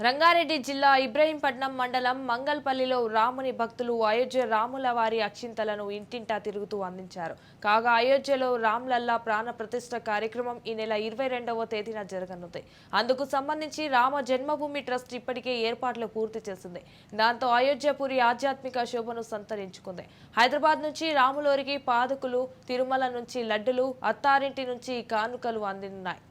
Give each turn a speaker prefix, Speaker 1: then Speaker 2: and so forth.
Speaker 1: రంగారెడ్డి జిల్లా ఇబ్రహీంపట్నం మండలం మంగల్పల్లిలో రాముని భక్తులు అయోధ్య రాముల వారి అక్షింతలను ఇంటింటా తిరుగుతూ అందించారు. కాగా అయోధ్యలో రామ్లల్లా ప్రాణ ప్రతిష్ఠ కార్యక్రమం ఈ నెల 22వ తేదీన జరగనుంది. అందుకు సంబంధించి రామ జన్మభూమి ట్రస్ట్ ఇప్పటికే ఏర్పాట్లు పూర్తి చేసింది. దాంతో అయోధ్యపురి ఆధ్యాత్మిక శోభను సంతరించుకుంది. హైదరాబాద్ నుంచి రాములోరికి పాదుకులు, తిరుమల నుంచి లడ్డులు, అత్తారింటి నుంచి కానుకలు అందినున్నాయి.